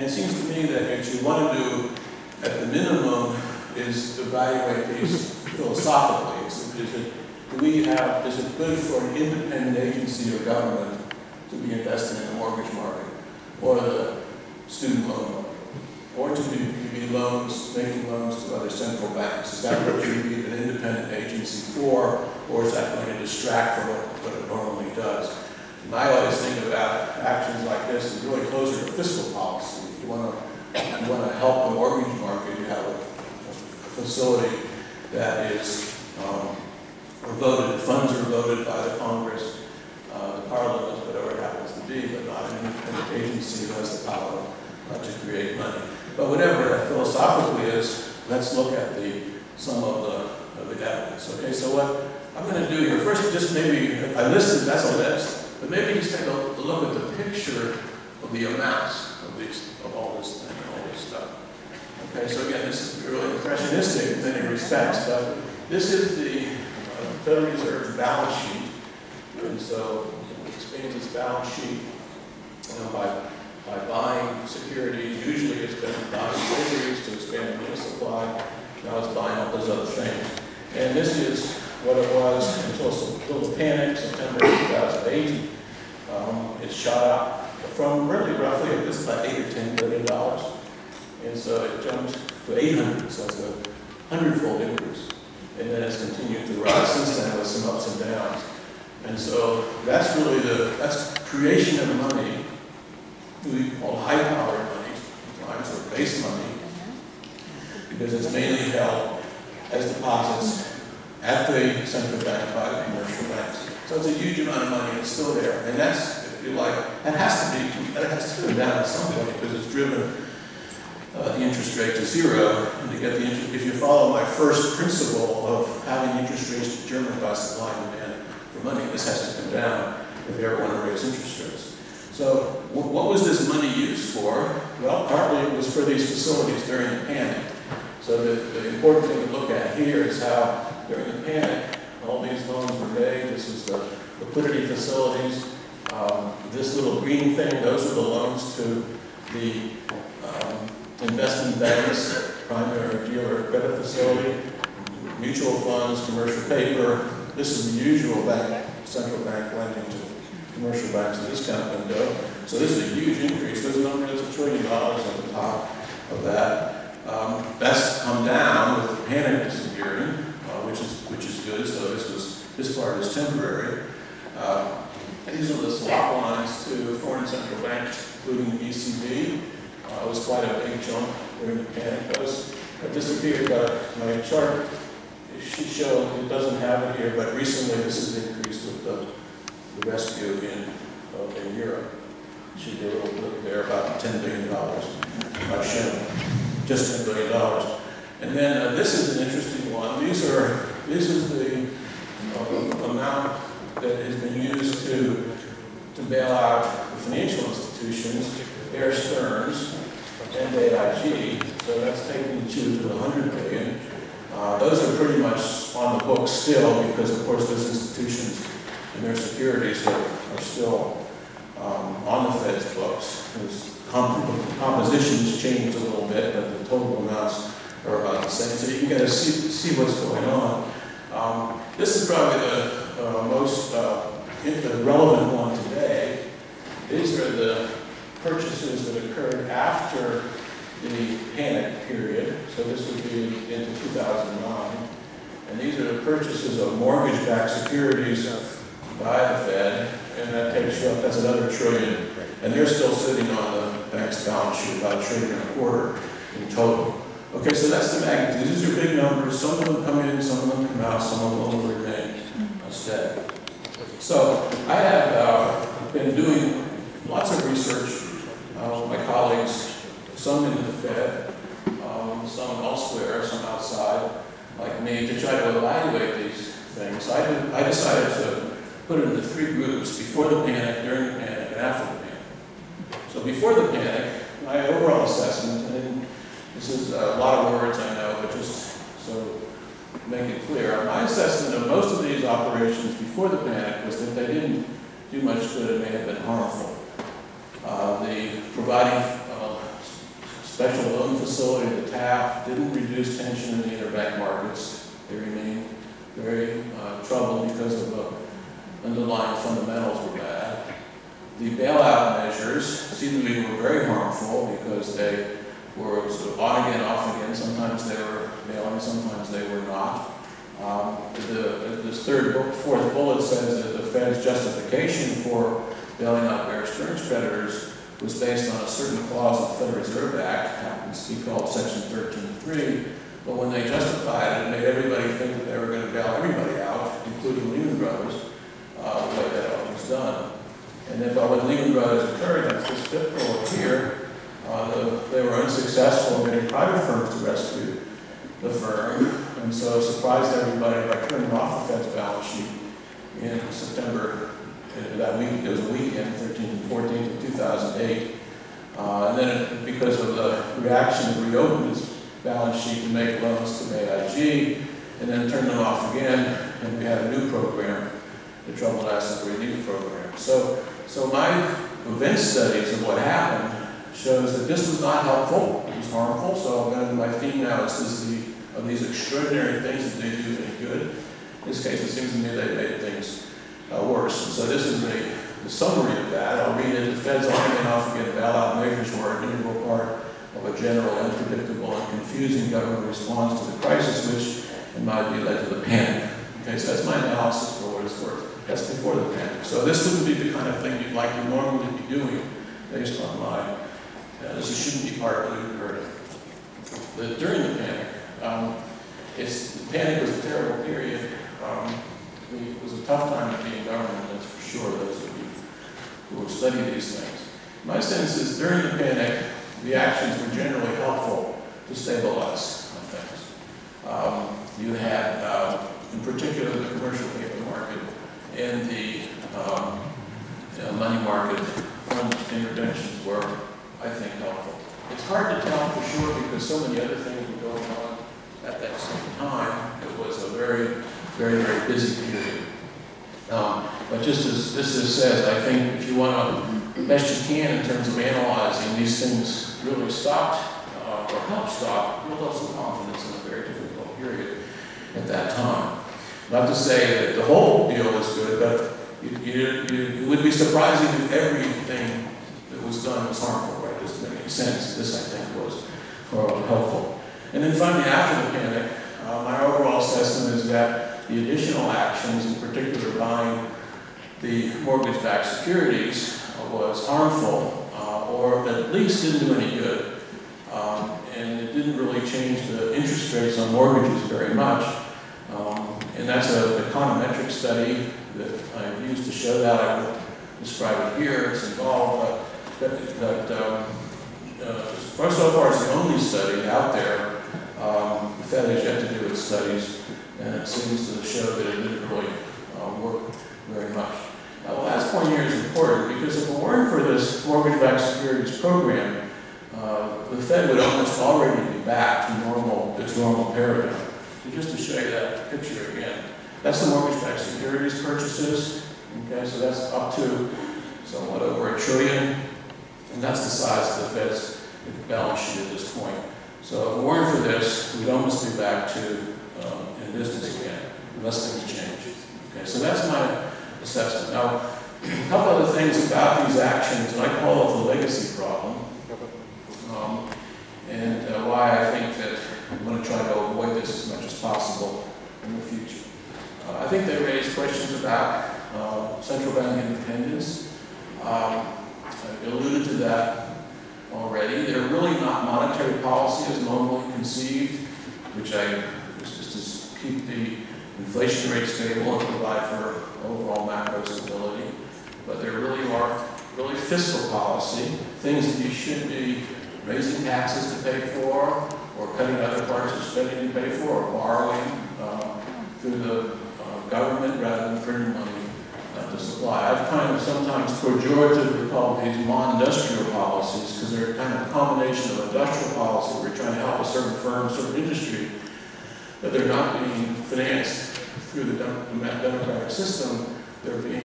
And it seems to me that what you want to do at the minimum is evaluate these philosophically. Is it good for an independent agency or government to be investing in the mortgage market or the student loan market, or to be making loans to other central banks? Is that what you need an independent agency for, or is that going to distract from what it normally does? And I always think about actions like this as really closer to fiscal policy. If you want to help the mortgage market, you have a facility that is funds are voted by the Congress, the Parliament, whatever it happens to be, but not an independent agency who has the power to create money. But whatever that philosophically is, let's look at some of the evidence. Okay, so what I'm going to do here, first just maybe, that's a list, but maybe just take a look at the picture of the amounts of all this thing, all this stuff. Okay, so again, this is really impressionistic in many respects, but this is the Federal Reserve's balance sheet. And so it expands its balance sheet by buying securities. Usually it's been buying treasuries to expand the money supply. Now it's buying all those other things. And this is what it was until the panic, September 2008. It shot up from really roughly, it's about $8 or $10 billion. And so it jumped to 800, so it's a 100-fold increase. And then it's continued to rise since then with some ups and downs. And so that's really that's creation of money, we call high-powered money, sometimes, or base money, because it's mainly held as deposits at the central bank by the commercial banks. So it's a huge amount of money, it's still there. And that's, if you like, that has to come down at some point because it's driven the interest rate to zero, and to get the interest, if you follow my first principle of having interest rates determined by supply and demand for money, this has to come down if you ever want to raise interest rates. So what was this money used for? Well, partly it was for these facilities during the panic. So the important thing to look at here is how during the panic, all these loans were made. This is the liquidity facilities. This little green thing, those are the loans to the investment banks, primary dealer credit facility, mutual funds, commercial paper. This is the usual central bank lending to commercial banks in this kind of window. So this is a huge increase. There's $1 trillion at the top of that. That's come down with the panic disappearing, which is good. So this part is temporary. These are the swap lines to foreign central banks, including the ECB. It was quite a big jump during the panic. Those disappeared, but my chart should show, it doesn't have it here, but recently this has increased with the rescue in Europe. Should be a little bit there, about $10 billion. Just $10 billion. And then this is an interesting one. This is the amount that has been used to bail out the financial institutions, Bear Stearns, and AIG. So that's taken to 100 billion. Those are pretty much on the books still because, of course, those institutions and their securities are still on the Fed's books. Compositions changed a little bit, but the total amounts are about the same. So you can get to see what's going on. This is probably the most relevant one today. These are the purchases that occurred after the panic period. So this would be into 2009. And these are the purchases of mortgage-backed securities by the Fed. And that takes you up, that's another $1 trillion. And they're still sitting on the bank's balance sheet, about $1.25 trillion in total. Okay, so that's the magnitude. These are big numbers. Some of them come in, some of them come out, some of them will remain steady. So I have been doing lots of research with my colleagues, some in the Fed, some elsewhere, some outside, like me, to try to evaluate these things. I decided to put it into 3 groups: before the panic, during the panic, and after the panic. So before the panic, my overall assessment, and this is a lot of words I know, but just so make it clear, my assessment of most of these operations before the panic was that they didn't do much good and may have been harmful. The providing special loan facility, the TAF, didn't reduce tension in the interbank markets. They remained very troubled because of the underlying fundamentals were bad. The bailout measures seemed to be very harmful because they were sort of on again, off again. Sometimes they were bailing, sometimes they were not. This fourth bullet says that the Fed's justification for bailing out Bear Stearns creditors was based on a certain clause of the Federal Reserve Act, happens to be called Section 13.3, but when they justified it, it made everybody think that they were going to bail everybody out, including Lehman Brothers, the way that was done. And then, but when Lehman Brothers occurred, that's this fifth bullet here, they were unsuccessful in getting private firms to rescue the firm, and so it surprised everybody by turning off the Fed's balance sheet in September. That week, it was a weekend, 13th and 14th of 2008. And then because of the reaction, it reopened its balance sheet to make loans to AIG, and then turned them off again, and we had a new program, the Troubled Asset Relief Program. So my event studies of what happened shows that this was not helpful, it was harmful. So my theme now is of these extraordinary things that they do any good. In this case, it seems to me they made things worse. And so this is the summary of that. I'll read it. The Fed's on and off again bailout measures were an integral part of a general, unpredictable, and confusing government response to the crisis, which, in my view, led to the panic. Okay, so that's my analysis for what it's worth. That's before the panic. So this wouldn't be the kind of thing you'd like to normally be doing based on my, this shouldn't be part of what you heard. But during the panic, the panic was a terrible period. It was a tough time to be in government, that's for sure, those of you who have studied these things. My sense is during the panic, the actions were generally helpful to stabilize things. You had, in particular, the commercial paper market and the money market fund interventions were, I think, helpful. It's hard to tell for sure because so many other things were going on at that same time. It was a very, very busy period. But just as this says, I think if you want to, best you can in terms of analyzing, these things really stopped, or helped stop, build up some confidence in a very difficult period at that time. Not to say that the whole deal was good, but it would be surprising if everything that was done was harmful, right? Doesn't make any sense. This, I think, was helpful. And then finally, after the panic, my overall assessment is that the additional actions, in particular buying the mortgage-backed securities, was harmful, or at least didn't do any good. And it didn't really change the interest rates on mortgages very much. And that's an econometric study that I've used to show that. I will describe it here. It's involved, so far it's the only study out there. The Fed has yet to do its studies, and it seems to show that it didn't really work very much. Now, the last point here is important because if it weren't for this mortgage-backed securities program, the Fed would almost already be back to its normal paradigm. So just to show you that picture again, that's the mortgage-backed securities purchases. Okay, so that's up to somewhat over $1 trillion, and that's the size of the Fed's balance sheet at this point. So if it weren't for this, we'd almost be back to in business again, unless things change. Okay, so that's my assessment. Now, a couple other things about these actions, and I call it the legacy problem, and why I think that I'm going to try to avoid this as much as possible in the future. I think they raise questions about central bank independence. I alluded to that already. They're really not monetary policy as normally conceived, which is just to keep the inflation rate stable and provide for overall macro stability. But there really are fiscal policy, things that you should be raising taxes to pay for, or cutting other parts of spending to pay for, or borrowing through the government rather than printing money to supply. I've kind of sometimes pejoratively called these non-industrial policies because they're kind of a combination of industrial policy where you're trying to help a certain firm, certain industry, but they're not being financed through the democratic system. They're being